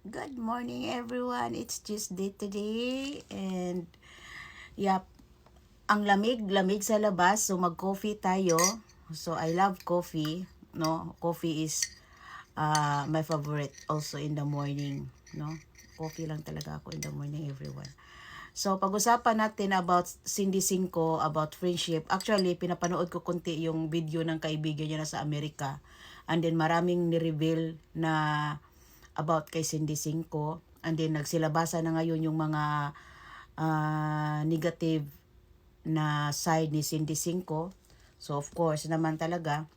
Good morning, everyone. It's Tuesday today. And, yep, ang lamig sa labas. So, mag-coffee tayo. So, I love coffee. No? Coffee is my favorite also in the morning. No? Coffee lang talaga ako in the morning, everyone. So, pag-usapan natin about Cindy Cinco, about friendship. Actually, pinapanood ko konti yung video ng kaibigan niya na sa Amerika. And then, maraming ni-reveal na about kay Cindy Cinco. And then, nagsilabasa na ngayon yung mga negative na side ni Cindy Cinco. So, of course, naman talaga,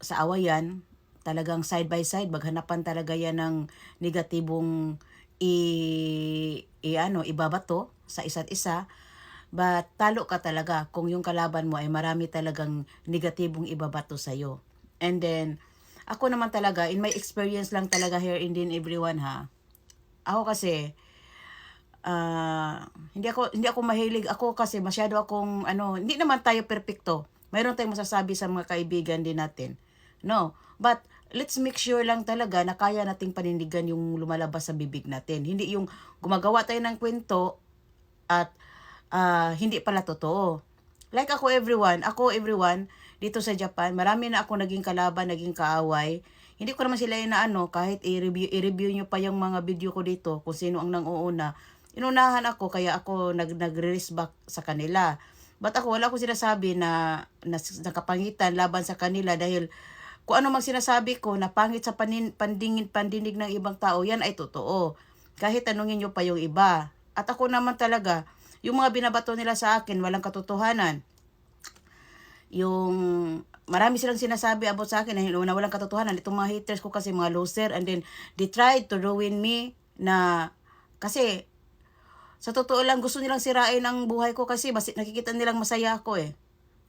sa awayan, talagang side by side, maghanapan talaga yan ng negatibong ibabato sa isa't isa. But talo ka talaga kung yung kalaban mo ay marami talagang negatibong ibabato sa'yo. And then, ako naman talaga, in my experience lang talaga here in din everyone ha. Ako kasi, hindi ako mahilig. Ako kasi masyado akong, hindi naman tayo perfecto. Mayroon tayong masasabi sa mga kaibigan din natin. No. But, let's make sure lang talaga na kaya nating panindigan yung lumalabas sa bibig natin. Hindi yung gumagawa tayo ng kwento at hindi pala totoo. Like ako everyone, dito sa Japan, marami na ako naging kalaban, naging kaaway. Hindi ko naman sila kahit i-review nyo pa yung mga video ko dito, kung sino ang nang-uuna. Inunahan ako, kaya ako nag-release back sa kanila. But ako, wala akong sinasabi na nakapangitan laban sa kanila dahil kung ano mang sinasabi ko na pangit sa pandinig ng ibang tao, yan ay totoo. Kahit tanungin nyo pa yung iba. At ako naman talaga, yung mga binabato nila sa akin, walang katotohanan. Yung marami silang sinasabi about sa akin na walang katotohanan. Itong mga haters ko kasi mga loser, and then they tried to ruin me na kasi sa totoo lang gusto nilang sirain ang buhay ko kasi nakikita nilang masaya ako eh.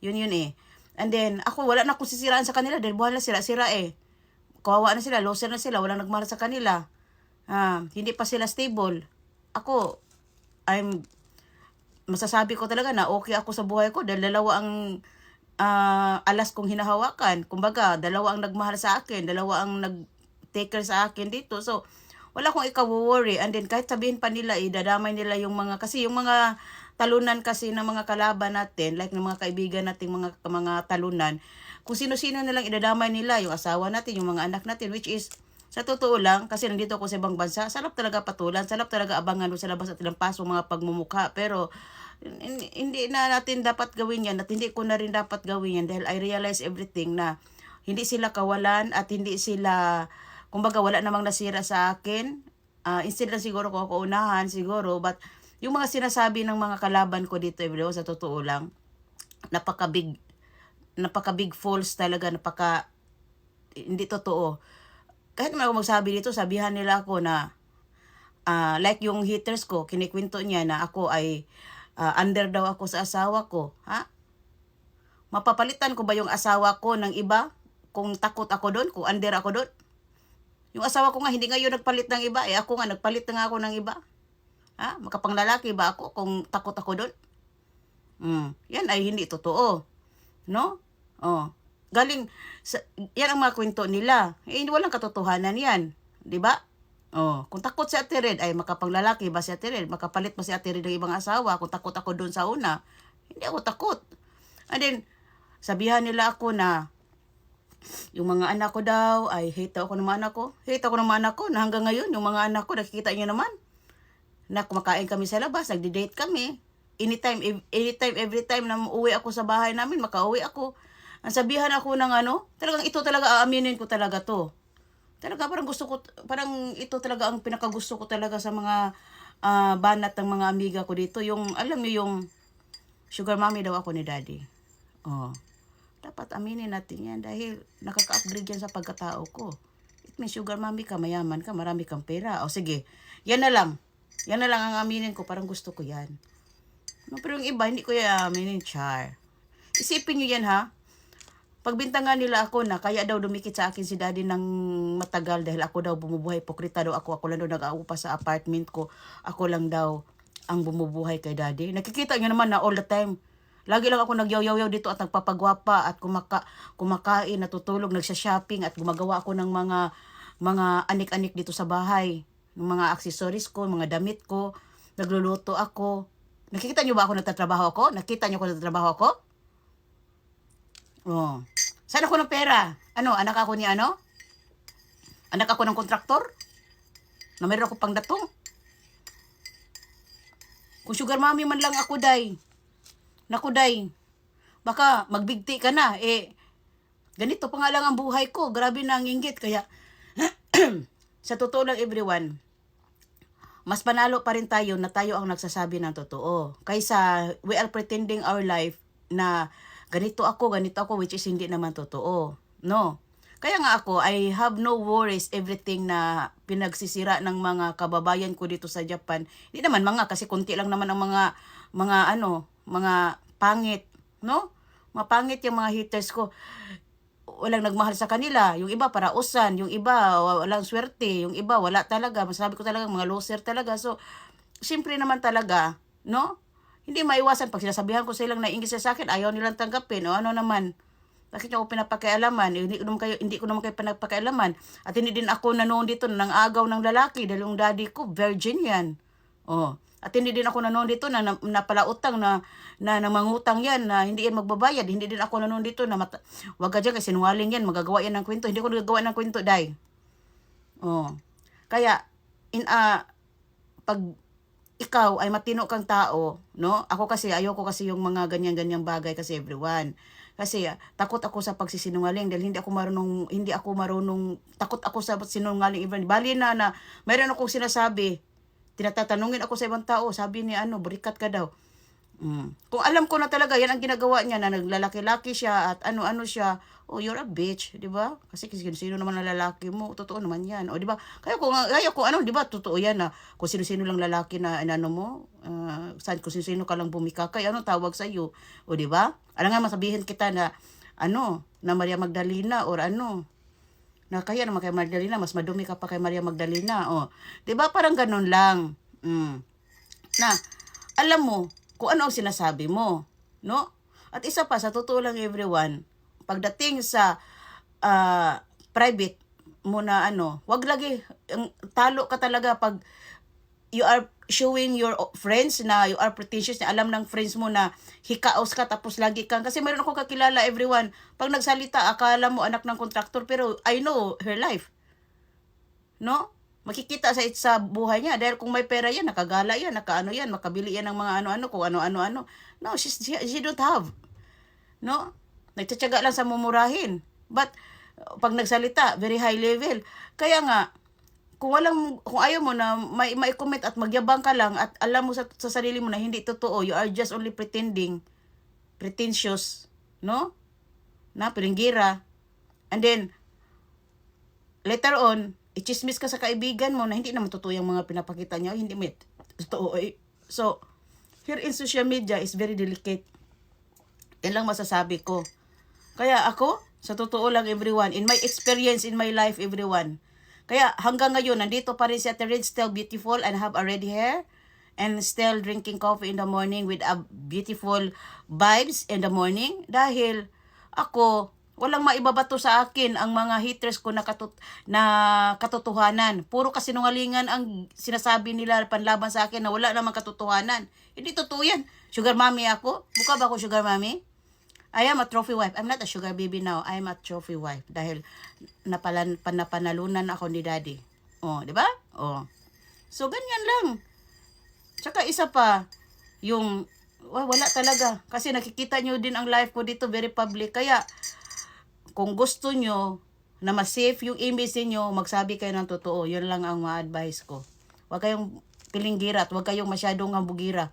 Yun eh. And then ako wala na akong sisiraan sa kanila dahil buhay na sira eh. Kawawa na sila, loser na sila, walang nagmahal sa kanila. Hindi pa sila stable. Ako, masasabi ko talaga na okay ako sa buhay ko dahil dalawa ang alas kong hinahawakan. Kumbaga, dalawa ang nagmahal sa akin, dalawa ang nag-take care sa akin dito. So, wala akong ikaw-worry. And then, kahit sabihin pa nila, idadamay nila yung kasi yung mga talunan kasi ng mga kalaban natin, like ng mga kaibigan natin, mga talunan, kung sino-sino nilang idadamay nila, yung asawa natin, yung mga anak natin, which is, sa totoo lang, kasi nandito ako sa ibang bansa, sarap talaga patulan, sarap talaga abangan sa labas at ilang paso mga pagmumukha. Pero, hindi na natin dapat gawin yan at hindi ko na rin dapat gawin yan dahil I realize everything na hindi sila kawalan at hindi sila, kumbaga wala namang nasira sa akin. Instead na siguro kung ako unahan siguro, but yung mga sinasabi ng mga kalaban ko dito everyone, sa totoo lang, napaka big false talaga, hindi totoo. Kahit naman ako magsabi dito, sabihan nila ako na like yung haters ko, kinikwento niya na ako ay under daw ako sa asawa ko. Ha? Mapapalitan ko ba yung asawa ko ng iba? Kung takot ako doon, kung under ako doon? Yung asawa ko nga, hindi ngayon nagpalit ng iba. Ako nga, nagpalit na nga ako ng iba. Ha? Makapanglalaki ba ako kung takot ako doon? Yan ay hindi totoo. No? Galing, yan ang mga kwento nila. Walang katotohanan yan. Di ba? Kung takot si Ate Red, ay makapanglalaki ba si Ate Red? Makapalit ba si Ate Red ng ibang asawa? Kung takot ako doon sa una, hindi ako takot. And then, sabihan nila ako na yung mga anak ko daw, ay hate ako ng mga anak ko. Hate ako ng mga anak ko na hanggang ngayon, yung mga anak ko, nakikita niyo naman, na kumakain kami sa labas, nagdi-date kami. Anytime, every time na uuwi ako sa bahay namin, makauwi ako. Ang sabihan ako ng talagang ito talaga, aaminin ko talaga to. Talaga parang ito talaga ang pinakagusto ko talaga sa mga banat ng mga amiga ko dito. Yung, alam niyo yung sugar mommy daw ako ni daddy. Dapat aminin natin yan dahil nakaka-upgrade yan sa pagkatao ko. It means sugar mommy ka, mayaman ka, marami kang pera. Sige, yan na lang. Yan na lang ang aminin ko, parang gusto ko yan. Pero yung iba, hindi ko yan aminin, char. Isipin nyo yan ha. Pagbintangan nila ako na kaya daw dumikit sa akin si daddy ng matagal dahil ako daw bumubuhay, pokrita daw ako lang daw nag-aupa sa apartment ko, ako lang daw ang bumubuhay kay daddy. Nakikita niyo naman na all the time, lagi lang ako nagyaw-yaw dito at nagpapagwapa at kumakain, natutulog, nagsha-shopping at gumagawa ako ng mga mga anik-anik dito sa bahay. Yung mga accessories ko, mga damit ko, nagluluto ako. Nakikita niyo ba ako nagtatrabaho ako? Nakita niyo ako nagtatrabaho ako? Oh. Saan ako ng pera? Ano, anak ako ni ano? Anak ako ng kontraktor? Na meron ako pang datong? Kung sugar mommy man lang ako, day. Naku, day. Baka magbigti ka na. Ganito pa nga lang ang buhay ko. Grabe na ang inggit. Kaya, sa totoo lang everyone, mas panalo pa rin tayo na tayo ang nagsasabi ng totoo. Kaysa we are pretending our life na ganito ako, which is hindi naman totoo. No. Kaya nga ako, I have no worries everything na pinagsisira ng mga kababayan ko dito sa Japan. Hindi naman kasi konti lang naman ang mga pangit, no? Mga pangit yung mga haters ko. Walang nagmahal sa kanila. Yung iba parausan, yung iba walang swerte, yung iba wala talaga. Masabi ko talaga mga loser talaga. So, simple naman talaga, no? Hindi maiwasan pag sinasabihan ko silang nainggit sa akin, ayaw nilang tanggapin o ano naman. Bakit niyo ako pinapakialaman? Hindi ko naman kayo pinapakialaman. At hindi din ako nanoon dito ng agaw ng lalaki dahil yung daddy ko, virgin yan. Oh. At hindi din ako nanoon dito na napalautang na mangutang yan na hindi yan magbabayad. Hindi din ako nanoon dito na wag ka dyan kasi sinungaling yan, magagawa yan ng kwento. Hindi ko nagagawa ng kwento, day. Oh. Kaya, pag ikaw ay matino kang tao, no? Ako kasi, ayoko kasi yung mga ganyan-ganyang bagay kasi everyone. Kasi takot ako sa pagsisinungaling dahil hindi ako marunong, takot ako sa sinungaling even. Bali na mayroon akong sinasabi, tinatatanungin ako sa ibang tao, sabi ni burikat ka daw. Kung alam ko na talaga, yan ang ginagawa niya, na naglalaki-laki siya at ano-ano siya, oh, you're a bitch, di ba? Kasi sino naman ang lalaki mo, totoo naman yan, o di ba? Kaya kung di ba, totoo yan na kung sino-sino lang lalaki na mo, kung sino-sino ka lang bumikakay, tawag sa iyo, o di ba? Alam nga masabihin kita na, na Maria Magdalena, or na kaya naman kay Magdalena, mas madumi ka pa kay Maria Magdalena, o. Di ba, parang ganun lang. Na, alam mo, kung ano ang sinasabi mo, no? At isa pa, sa totoo lang everyone, pagdating sa private mo na wag lagi, talo ka talaga pag you are showing your friends na you are pretentious, na alam ng friends mo na hikaos ka tapos lagi kang, kasi mayroon ako kakilala everyone, pag nagsalita, akala mo anak ng kontraktor, pero I know her life. No? Makikita sa buhay niya dahil kung may pera yan, nakagala yan, yan, makabili yan ng mga kung ano. No, she don't have. No? Nagtsatsaga lang sa mumurahin. But pag nagsalita, very high level. Kaya nga, kung ayaw mo na may comment at magyabang ka lang at alam mo sa sarili mo na hindi totoo, you are just only pretentious, no? Na piringgira. And then later on, i-chismis ka sa kaibigan mo na hindi naman totoo yung mga pinapakita niya, hindi mo totoo. So, here in social media is very delicate. Yan lang masasabi ko. Kaya ako, sa totoo lang everyone, in my experience, in my life everyone, kaya hanggang ngayon, nandito pa rin si Ate Red, still beautiful and have a red hair, and still drinking coffee in the morning with a beautiful vibes in the morning, dahil ako, walang maibabato sa akin ang mga haters ko na katotohanan. Puro kasinungalingan ang sinasabi nila panlaban sa akin na wala namang katotohanan. Hindi totoo yan. Sugar mommy ako? Mukha ba ako sugar mommy? I am a trophy wife. I'm not a sugar baby now. I am a trophy wife. Dahil napanalunan ako ni daddy. Oh, di ba? Oh. So, ganyan lang. Tsaka isa pa, wala talaga. Kasi nakikita nyo din ang life ko dito, very public. Kaya, kung gusto nyo na ma-safe yung image niyo, magsabi kayo ng totoo. Yun lang ang ma-advise ko. Huwag kayong pilinggira at huwag kayong masyadong hambugira.